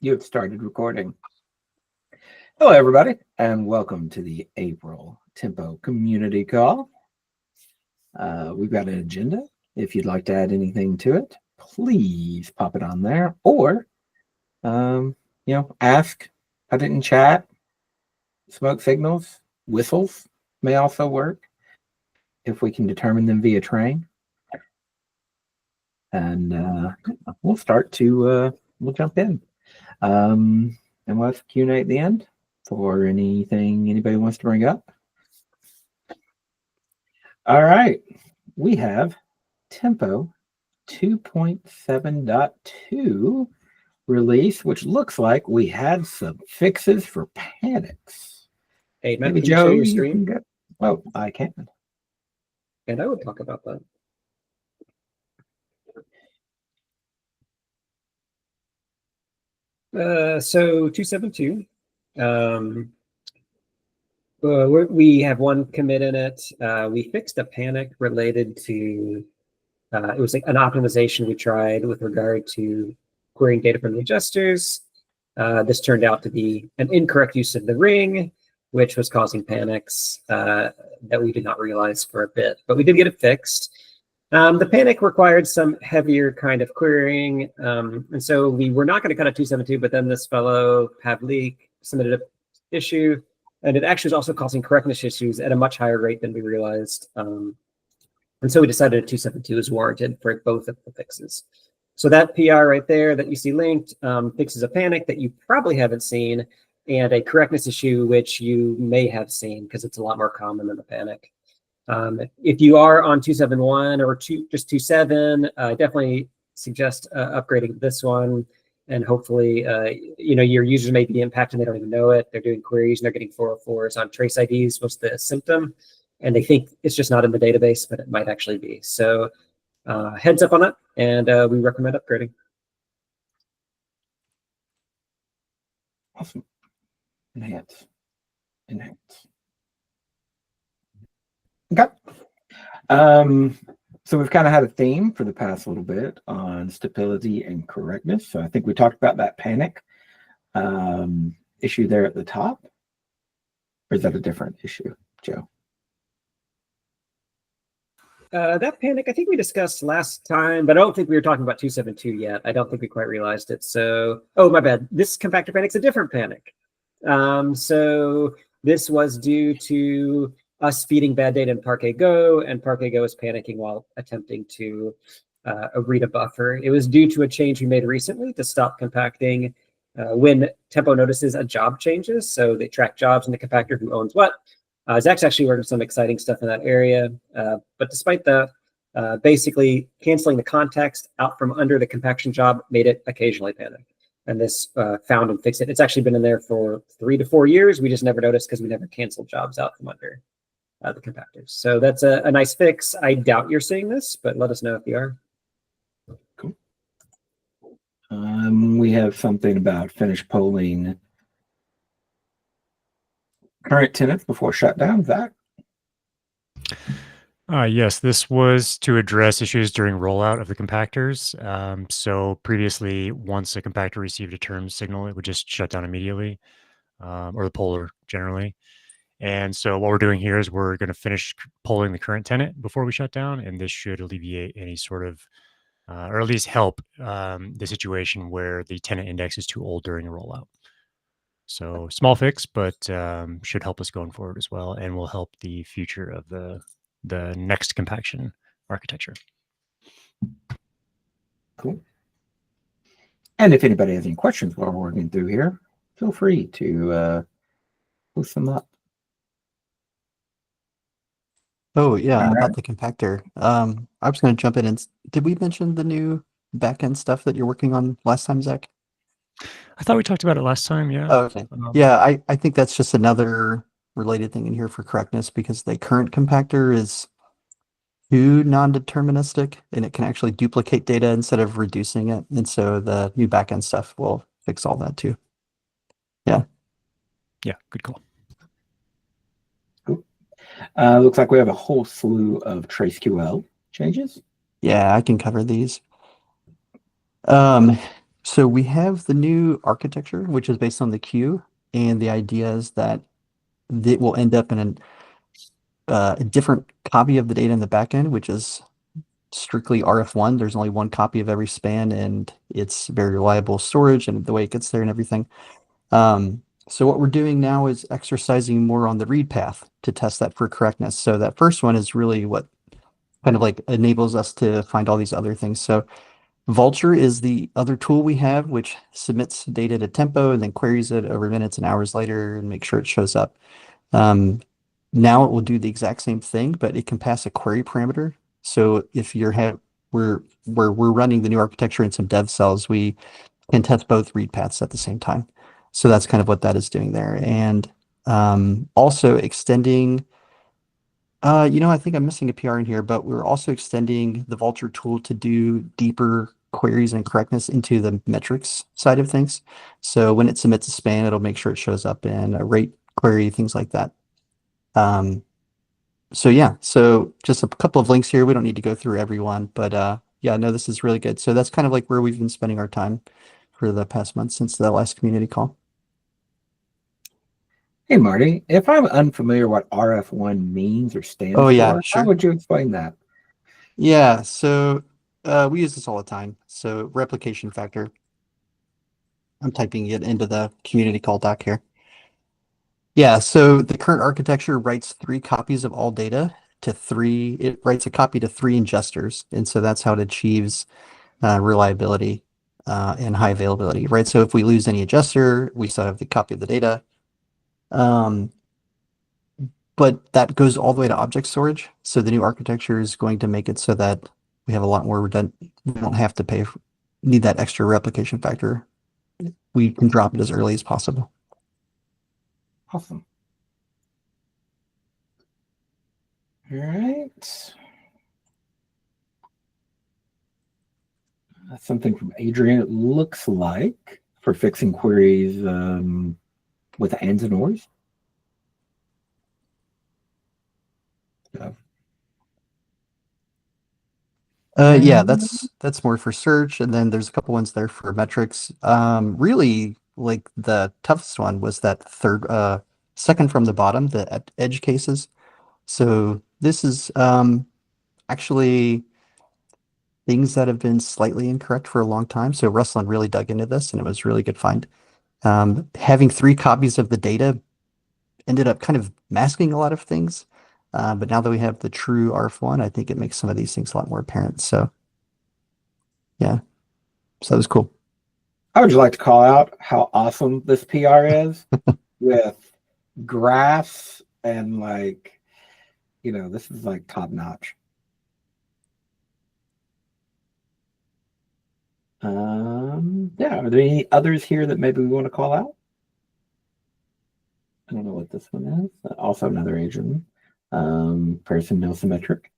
You have started recording. Hello, everybody, and welcome to the April Tempo Community Call. We've got an agenda. If you'd like to add anything to it, please pop it on there, or ask. Put it in chat. Smoke signals, whistles may also work if we can determine them via train. And we'll start to we'll jump in. And we'll have Q&A at the end for anything anybody wants to bring up. All right, we have Tempo 2.7.2 release, which looks like we had some fixes for panics. Hey, Matt, maybe can Joe, you share your screen? Oh, I can. And I would talk about that. So 2.7.2, we have one commit in it. We fixed a panic related to, it was like an optimization we tried with regard to querying data from the adjusters. This turned out to be an incorrect use of the ring, which was causing panics that we did not realize for a bit, but we did get it fixed. The panic required some heavier kind of querying, and so we were not going to cut a 2.7.2, but then this fellow, Pavlik, submitted an issue, and it actually was also causing correctness issues at a much higher rate than we realized. And so we decided a 2.7.2 is warranted for both of the fixes. So that PR right there that you see linked fixes a panic that you probably haven't seen, and a correctness issue, which you may have seen because it's a lot more common than the panic. If you are on 2.7.1 or just 2.7, definitely suggest upgrading this one. And hopefully, your users may be impacted and they don't even know it. They're doing queries and they're getting 404s on trace IDs was the symptom. And they think it's just not in the database, but it might actually be. So heads up on that, and we recommend upgrading. Awesome. Enhance. Okay. So we've kind of had a theme for the past little bit on stability and correctness. So I think we talked about that panic issue there at the top. Or is that a different issue, Joe? That panic, I think we discussed last time, but I don't think we were talking about 2.7.2 yet. I don't think we quite realized it. So, oh, my bad. This compactor panic's a different panic. So this was due to us feeding bad data in Parquet Go, and Parquet Go is panicking while attempting to read a buffer. It was due to a change we made recently to stop compacting when Tempo notices a job changes. So they track jobs in the compactor, who owns what. Zach's actually working some exciting stuff in that area. But despite that, basically canceling the context out from under the compaction job made it occasionally panic. And this found and fixed it. It's actually been in there for 3 to 4 years. We just never noticed because we never canceled jobs out from under the compactors. So that's a nice fix. I doubt you're seeing this, but let us know if you are. Cool. We have something about finish polling current tenants before shutdown. Zach? Yes, this was to address issues during rollout of the compactors. So previously, once a compactor received a term signal, it would just shut down immediately, or the poller generally. And so what we're doing here is we're going to finish polling the current tenant before we shut down, and this should alleviate any sort of, or at least help the situation where the tenant index is too old during a rollout. So small fix, but should help us going forward as well, and will help the future of the next compaction architecture. Cool. And if anybody has any questions while we're working through here, feel free to post them up. Oh, yeah, about the compactor. I was going to jump in and did we mention the new backend stuff that you're working on last time, Zach? I thought we talked about it last time, yeah. Oh, okay. Yeah, I think that's just another related thing in here for correctness, because the current compactor is too non-deterministic and it can actually duplicate data instead of reducing it. And so the new backend stuff will fix all that too. Yeah. Yeah, good call. Cool. Looks like we have a whole slew of TraceQL changes. Yeah, I can cover these. So we have the new architecture, which is based on the queue, and the idea is that it will end up in a different copy of the data in the backend, which is strictly RF1. There's only one copy of every span, and it's very reliable storage and the way it gets there and everything. So what we're doing now is exercising more on the read path to test that for correctness. So that first one is really what kind of like enables us to find all these other things. So Vulture is the other tool we have, which submits data to Tempo and then queries it over minutes and hours later and make sure it shows up. Now it will do the exact same thing, but it can pass a query parameter. So if we're running the new architecture in some dev cells, we can test both read paths at the same time. So that's kind of what that is doing there. And also extending, I think I'm missing a PR in here, but we're also extending the Vulture tool to do deeper queries and correctness into the metrics side of things. So when it submits a span, it'll make sure it shows up in a rate query, things like that. So yeah, so just a couple of links here. We don't need to go through everyone, but yeah, no, this is really good. So that's kind of like where we've been spending our time for the past month since the last community call. Hey, Marty, if I'm unfamiliar what RF1 means or stands Oh yeah, for, sure. how would you explain that? Yeah, so we use this all the time. So replication factor. I'm typing it into the community call doc here. Yeah, so the current architecture writes 3 copies of all data to 3. It writes a copy to 3 ingesters, and so that's how it achieves reliability and high availability, right? So if we lose any ingester, we still have the copy of the data. But that goes all the way to object storage. So the new architecture is going to make it so that we have a lot more redundant. We don't have to need that extra replication factor. We can drop it as early as possible. Awesome. All right. That's something from Adrian. It looks like for fixing queries with ands and ors. So, Yeah, that's more for search, and then there's a couple ones there for metrics. Really, like the toughest one was that second from the bottom, the edge cases. So this is actually things that have been slightly incorrect for a long time. So Ruslan really dug into this, and it was a really good find. Having 3 copies of the data ended up kind of masking a lot of things. But now that we have the true RF1, I think it makes some of these things a lot more apparent. So yeah, so that was cool. I would like to call out how awesome this PR is with graphs and this is like top notch. Yeah, are there any others here that maybe we want to call out? I don't know what this one is. Also another Asian person, nil symmetric.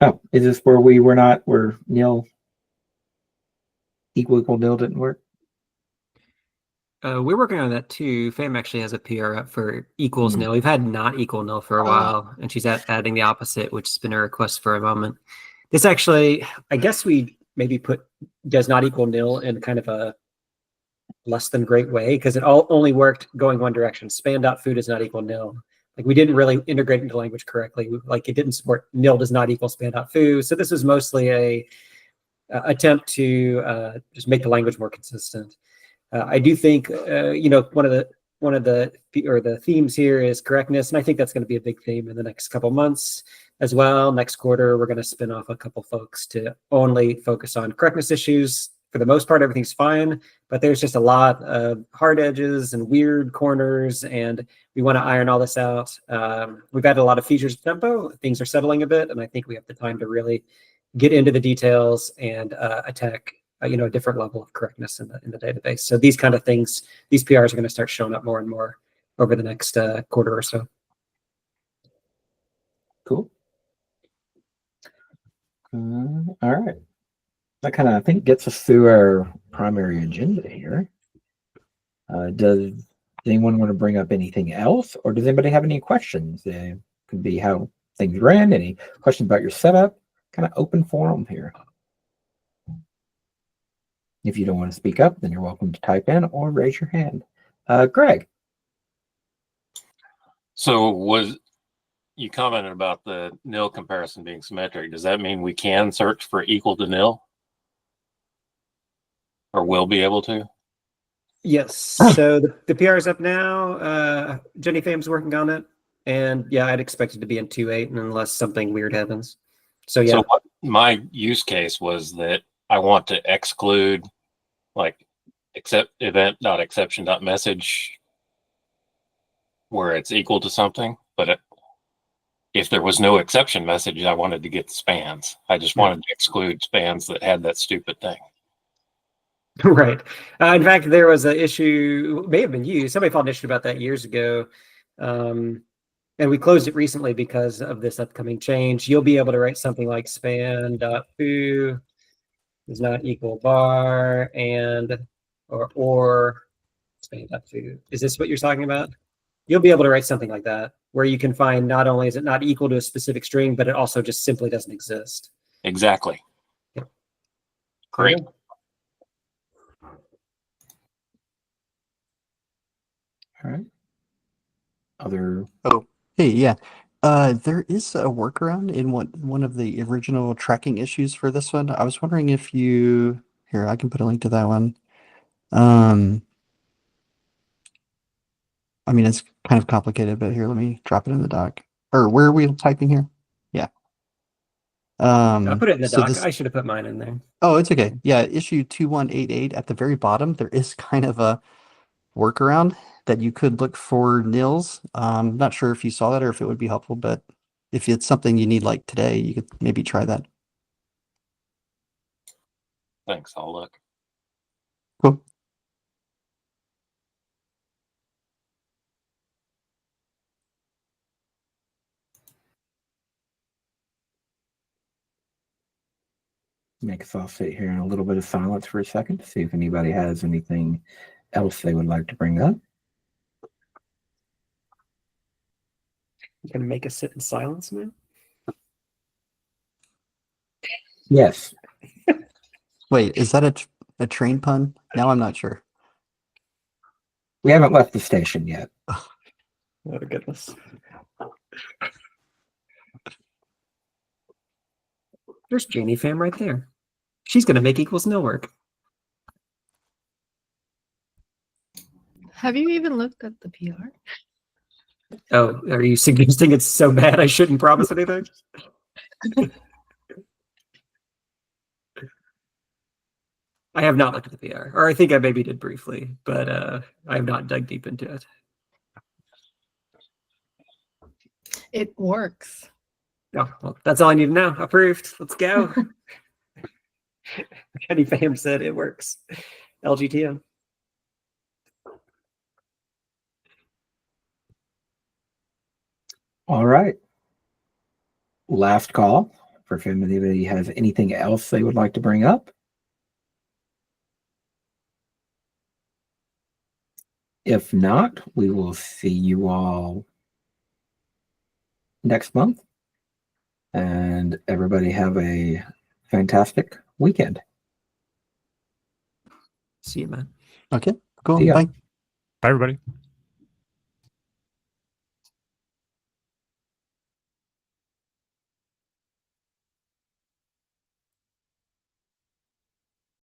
Oh, is this where where nil equal nil didn't work? We're working on that too. Fame actually has a PR up for equals nil. We've had not equal nil for a while, and she's adding the opposite, which has been a request for a moment. This actually, I guess we maybe put does not equal nil in kind of a less than great way because it only worked going one direction. Span.foo does not equal nil. Like we didn't really integrate into language correctly. Like it didn't support nil does not equal span.foo. So this was mostly a attempt to just make the language more consistent. I do think one of the themes here is correctness, and I think that's going to be a big theme in the next couple months as well. Next quarter, we're going to spin off a couple folks to only focus on correctness issues. For the most part, everything's fine, but there's just a lot of hard edges and weird corners, and we want to iron all this out. We've added a lot of features of Tempo. Things are settling a bit, and I think we have the time to really get into the details and attack a different level of correctness in the database. So these kind of things, these PRs are going to start showing up more and more over the next quarter or so. Cool. All right. That kind of, I think, gets us through our primary agenda here. Does anyone want to bring up anything else, or does anybody have any questions? It could be how things ran, any questions about your setup, kind of open forum here. If you don't want to speak up, then you're welcome to type in or raise your hand. Greg. So you commented about the nil comparison being symmetric. Does that mean we can search for equal to nil? Or will be able to? Yes. So the PR is up now. Jenny Pham's working on it. And yeah, I'd expect it to be in 2.8 unless something weird happens. So yeah. So what my use case was that I want to exclude like except event.exception.message where it's equal to something, but if there was no exception message, I wanted to get the spans. I just wanted to exclude spans that had that stupid thing. Right. In fact, there was an issue, may have been you. Somebody filed an issue about that years ago. And we closed it recently because of this upcoming change. You'll be able to write something like span.foo is not equal bar and or span.foo. Is this what you're talking about? You'll be able to write something like that where you can find not only is it not equal to a specific string, but it also just simply doesn't exist. Exactly. Yep. Great. All right. Other. Oh, hey, yeah. There is a workaround in one of the original tracking issues for this one. I was wondering if you here, I can put a link to that one. I mean, it's kind of complicated, but here, let me drop it in the doc. Or where are we typing here? Yeah. I put it in the So doc. I should have put mine in there. Oh, it's okay. Yeah, issue 2188 at the very bottom, there is kind of a workaround that you could look for nils. Not sure if you saw that or if it would be helpful, but if it's something you need like today, you could maybe try that. Thanks. I'll look. Cool. Make us all sit here in a little bit of silence for a second to see if anybody has anything else they would like to bring up. You gonna make us sit in silence, man? Yes. Wait, is that a train pun? Now I'm not sure. We haven't left the station yet. Oh, goodness. There's Janie Pham right there. She's going to make equals nil work. Have you even looked at the PR? Oh, are you suggesting it's so bad I shouldn't promise anything? I have not looked at the PR, or I think I maybe did briefly, but I have not dug deep into it. It works. Oh, well, that's all I need to know. Approved. Let's go. Jenny Pham said it works. LGTM. All right. Last call for if anybody has anything else they would like to bring up. If not, we will see you all next month. And everybody have a fantastic weekend. See you, man. Okay, cool. See ya. Bye. Bye, everybody.